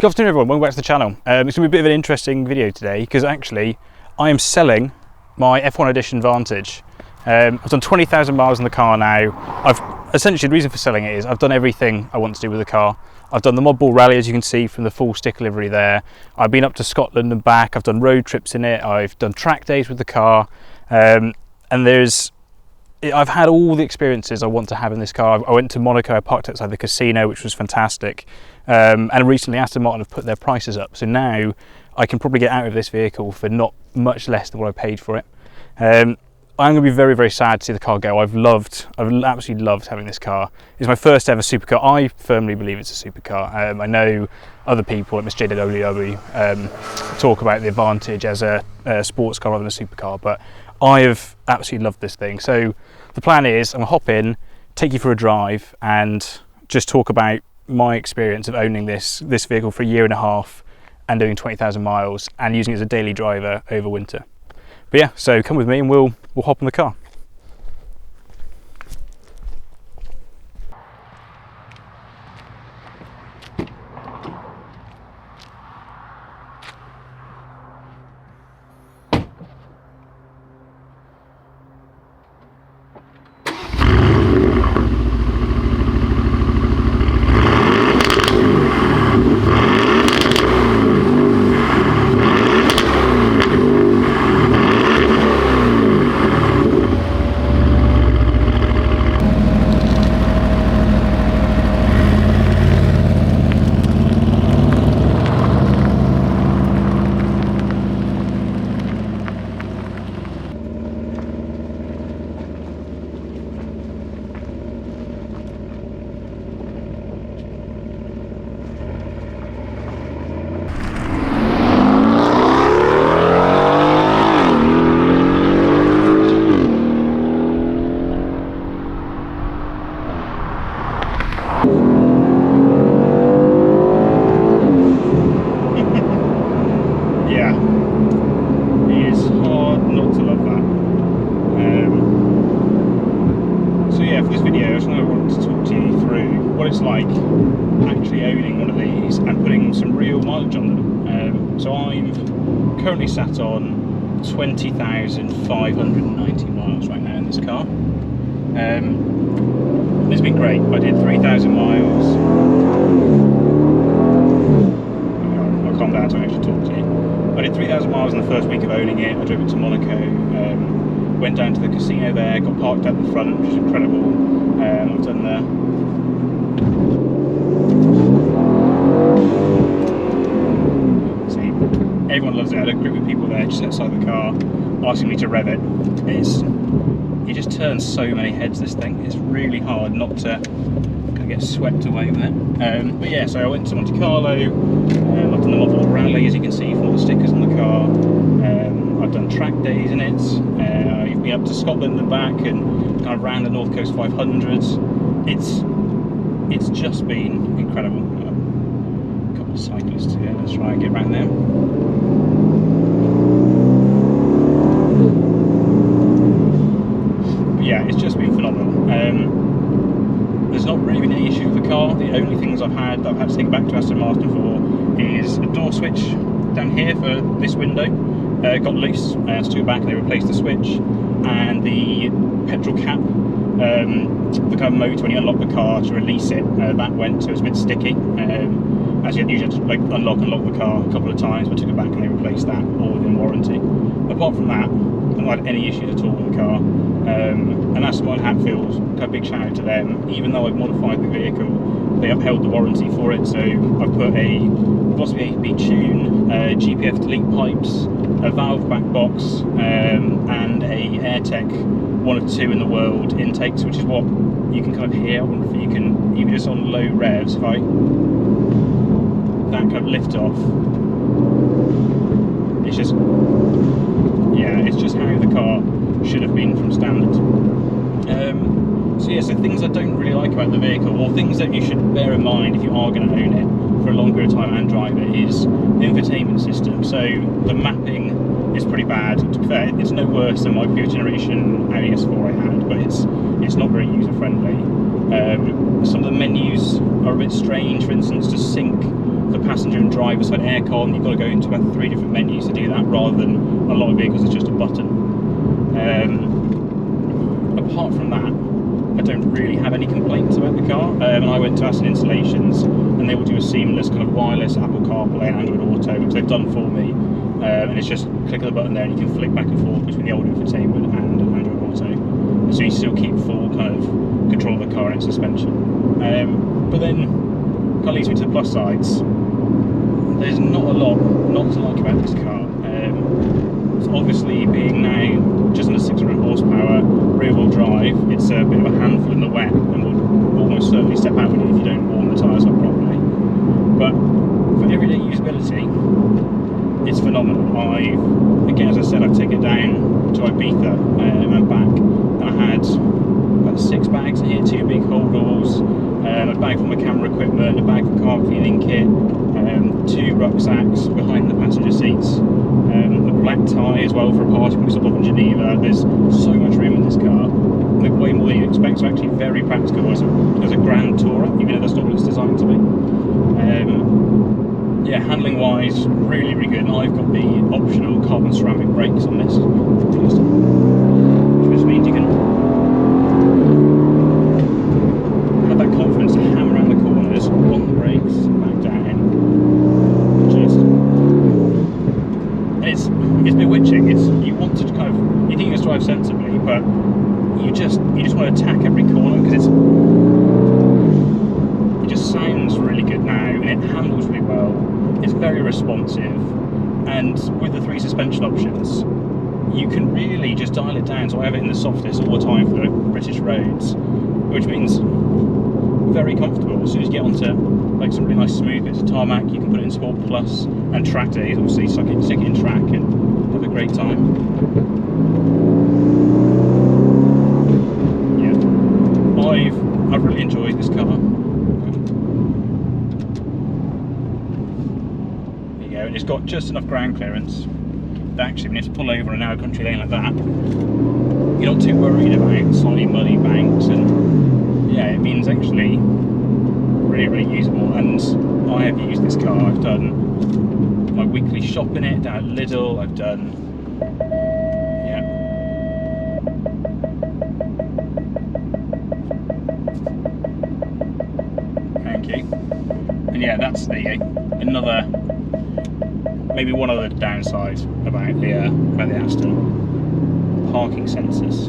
Good afternoon everyone, welcome back to the channel. It's going to be a bit of an interesting video today because actually I am selling my F1 Edition Vantage. I've done 20,000 miles in the car now. Essentially the reason for selling it is I've done everything I want to do with the car. I've done the Modball Rally, as you can see from the full sticker livery there. I've been up to Scotland and back, I've done road trips in it, I've done track days with the car, and I've had all the experiences I want to have in this car. I went to Monaco, I parked outside the casino, which was fantastic. And recently Aston Martin have put their prices up, so now I can probably get out of this vehicle for not much less than what I paid for it. I'm going to be very, very sad to see the car go. I've absolutely loved having this car. It's my first ever supercar. I firmly believe it's a supercar. I know other people like Mr. JWW talk about the Vantage as a sports car rather than a supercar, but I have absolutely loved this thing. So the plan is I'm going to hop in, take you for a drive and just talk about my experience of owning this vehicle for a year and a half and doing 20,000 miles and using it as a daily driver over winter. But yeah, so come with me and we'll hop in the car. Like actually owning one of these and putting some real mileage on them. So I'm currently sat on 20,590 miles right now in this car. It's been great. I did 3,000 miles. I'll calm down so I actually talk to you. I did 3,000 miles in the first week of owning it. I drove it to Monaco, went down to the casino there, got parked at the front, which is incredible. I've done the everyone loves it. I had a group of people there just outside the car asking me to rev it. It just turns so many heads, this thing. It's really hard not to kind of get swept away with it. But yeah, so I went to Monte Carlo, I've done the Modball Rally, as you can see from all the stickers on the car. I've done track days in it. I've been up to Scotland and back and kind of ran the North Coast 500s. It's just been incredible. A couple of cyclists here, let's try and get around them. But yeah, it's just been phenomenal. There's not really been any issue with the car. The only things I've had that I've had to take back to Aston Martin for is a door switch down here for this window. Got loose, so took it back and they replaced the switch, and the petrol cap, the kind of motor when you unlock the car to release it, that went, so it was a bit sticky. As you usually had to like unlock and lock the car a couple of times, but took it back and they replaced that, all within warranty. Apart from that, I've not had any issues at all with the car. And Aston Martin Hatfield, a big shout out to them. Even though I've modified the vehicle, they upheld the warranty for it. So I've put a possibly APB tune, GPF delete pipes, a valve back box, and a AirTech, one of two in the world intakes, which is what you can kind of hear. I wonder if you can, even just on low revs, if I that kind of lift off, it's just, yeah, it's just how the car should have been from standard. So yeah, so things I don't really like about the vehicle, or things that you should bear in mind if you are going to own it for a longer time and drive it, is the infotainment system. So the mapping is pretty bad. To be fair, it's no worse than my previous generation Audi S4 I had, but it's not very user friendly. Some of the menus are a bit strange. For instance, to sync the passenger and driver side aircon. You've got to go into about 3 different menus to do that, rather than a lot of vehicles it's just a button. Apart from that, I don't really have any complaints about the car. And I went to Aston Installations, and they will do a seamless kind of wireless Apple CarPlay and Android Auto, which they've done for me. And it's just click of the button there, and you can flick back and forth between the old infotainment and Android Auto. So you still keep full kind of control of the car and its suspension. But then kind of leads me to the plus sides. There's not a lot not to like about this car. So obviously, being now just under 600 horsepower, rear-wheel drive, it's a bit of a handful in the wet, and will almost certainly step out with you if you don't warm the tyres up properly. But for everyday usability, it's phenomenal. Again, as I said, I've taken it down to Ibiza and back, and I had about 6 bags in here, 2 big holdalls, a bag for my camera equipment, a bag for car cleaning kit, 2 rucksacks behind the passenger seats, a black tie as well for a party we stopped off in Geneva. There's so much room in this car, like way more than you expect, so actually very practical as a grand tourer, even though that's not what it's designed to be. Yeah, handling wise, really, really good. And I've got the optional carbon ceramic brakes on this, which means you can have that confidence to hammer around the corners on the brakes, back down, and it's bewitching. You want to kind of, you think you just drive sensibly, but you just want to attack every corner, because it just sounds really good now, and it handles really well. It's very responsive, and with the 3 suspension options, you can really just dial it down. So I have it in the softest all the time for British roads, which means very comfortable. As soon as you get onto like some really nice smooth bits of tarmac, you can put it in Sport Plus, and track days, obviously stick it in track and have a great time. Yeah, I've really enjoyed this car. And it's got just enough ground clearance that actually when you have to pull over a narrow country lane like that, you're not too worried about slightly muddy banks, and yeah, it means actually really, really usable. And I have used this car. I've done my weekly shop in it down at Lidl. I've done, yeah, thank you. And yeah, that's another. Maybe one other downside about the Aston: parking sensors.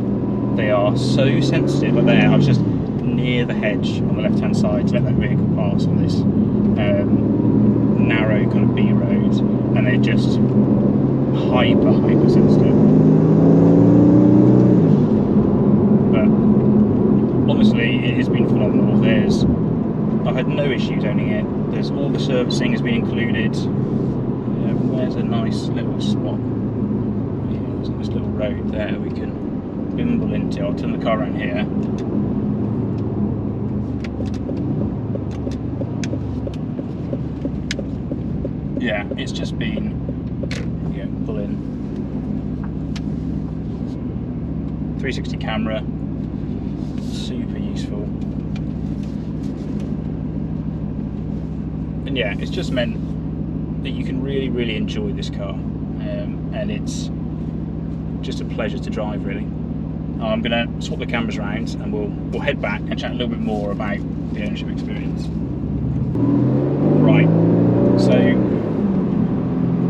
They are so sensitive. Like there, I was just near the hedge on the left-hand side to let that vehicle pass on this narrow kind of B road, and they're just hyper sensitive. But honestly, it has been phenomenal. I've had no issues owning it. There's all the servicing has been included. There's a nice little spot. Yeah, there's a nice little road there we can bimble into. I'll turn the car around here. Yeah, it's just been, yeah, pull in. 360 camera, super useful. And yeah, it's just meant that you can really, really enjoy this car, and it's just a pleasure to drive, really. I'm going to swap the cameras around, and we'll head back and chat a little bit more about the ownership experience. Right, so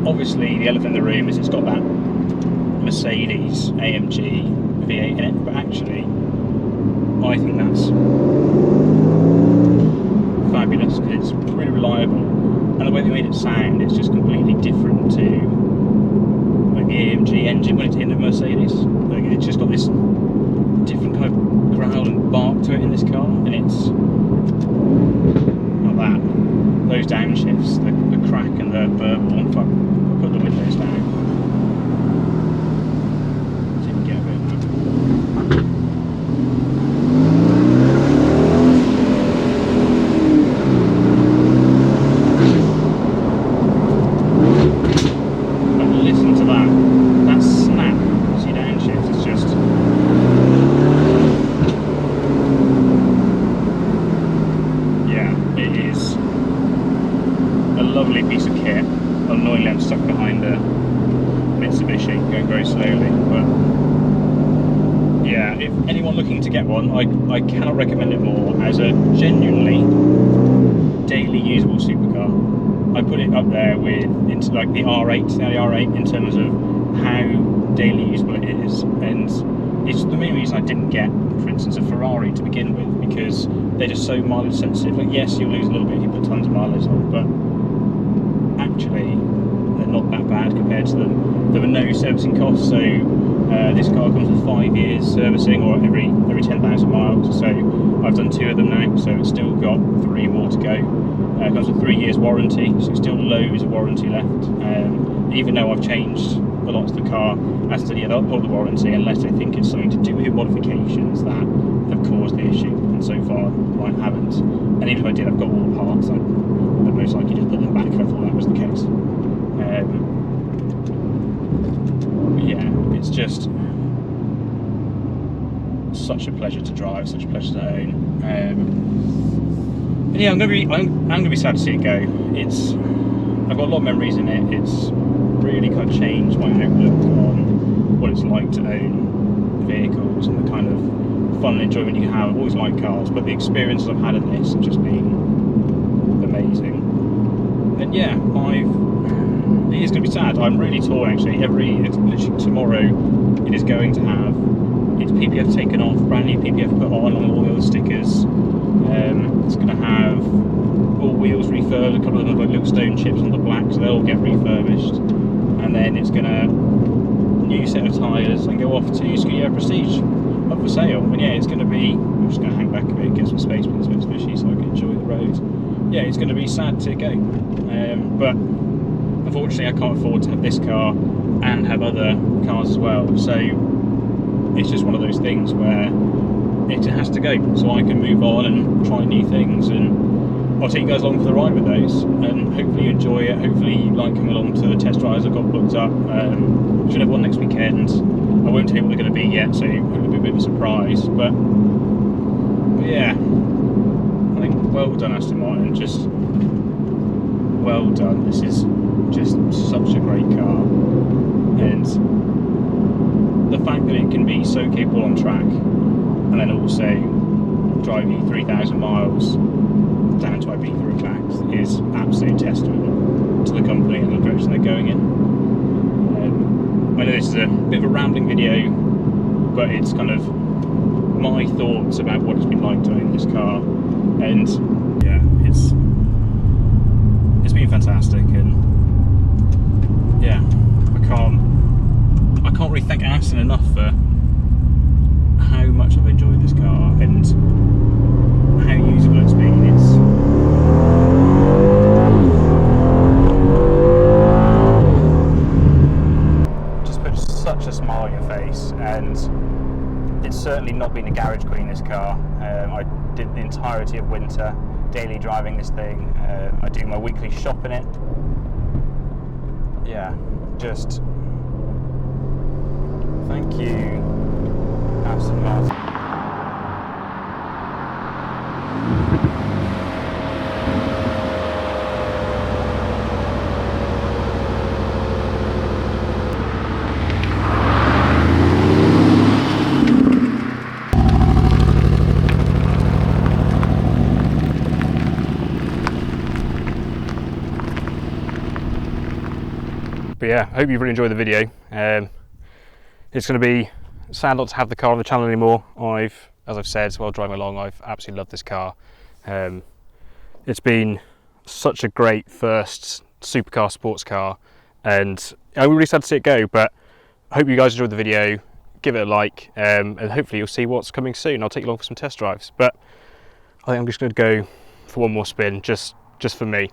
obviously the elephant in the room is it's got that Mercedes AMG V8 in it, but actually I think that's fabulous because it's really reliable. And the way they made it sound, it's just completely different to like the AMG engine when it's in a Mercedes. Like it's just got this different kind of growl and bark to it in this car, and it's like that. Those downshifts, the crack and the burble. If I put the windows down, see if we can get a bit of that. if anyone looking to get one, I cannot recommend it more as a genuinely daily usable supercar. I put it up there with into like the R8, now the R8, in terms of how daily usable it is, and it's the main reason I didn't get, for instance, a Ferrari to begin with, because they're just so mileage sensitive. Like, yes, you'll lose a little bit if you put tons of mileage on, but actually they're not that bad compared to them. There were no servicing costs, so this car comes with 5 years servicing, or every 10,000 miles. So I've done 2 of them now, so it's still got 3 more to go. It comes with 3 years warranty, so still loads of warranty left. Even though I've changed a lot to the car, as to the other the warranty, unless I think it's something to do with modifications that have caused the issue, and so far I haven't. And even if I did, I've got all the parts. I'd most likely just put them back if I thought that was the case. But yeah, it's just such a pleasure to drive, such a pleasure to own. And yeah, I'm gonna be sad to see it go. I've got a lot of memories in it. It's really kind of changed my outlook on what it's like to own vehicles and the kind of fun and enjoyment you can have. I've always liked cars, but the experiences I've had in this have just been amazing. And yeah, it is going to be sad. I'm really torn actually. It's literally tomorrow. It is going to have its PPF taken off, brand new PPF put on all the other stickers. It's going to have all wheels refurbed. A couple of them have like little stone chips on the black, so they'll get refurbished. And then it's going to new set of tyres and go off to Scooter Prestige up for sale. And yeah, it's going to be. I'm just going to hang back a bit, get some space, but it's a bit squishy, so I can enjoy the road. Yeah, it's going to be sad to go, but unfortunately I can't afford to have this car and have other cars as well, so it's just one of those things where it has to go so I can move on and try new things, and I'll take you guys along for the ride with those, and hopefully you enjoy it. Hopefully you like coming along to the test drives I've got booked up. Should have one next weekend. I won't tell you what they're going to be yet, so it'll be a bit of a surprise, but yeah, I think well done Aston Martin, just well done. This is just such a great car, and the fact that it can be so capable on track and then also drive you 3,000 miles down to Ibiza tracks is absolute testament to the company and the direction they're going in. I know this is a bit of a rambling video, but it's kind of my thoughts about what it's been like to own this car, and yeah, it's been fantastic. And yeah, I can't really thank Aston enough for how much I've enjoyed this car and how usable it's been. It just puts such a smile on your face, and it's certainly not been a garage queen, this car. I did the entirety of winter daily driving this thing. I do my weekly shop in it. Yeah, just thank you, Aston Martin. But yeah, I hope you've really enjoyed the video. It's going to be sad not to have the car on the channel anymore. As I've said, while driving along, I've absolutely loved this car. It's been such a great first supercar sports car, and I'm really sad to see it go, but I hope you guys enjoyed the video. Give it a like, and hopefully you'll see what's coming soon. I'll take you along for some test drives, but I think I'm just going to go for one more spin, just for me.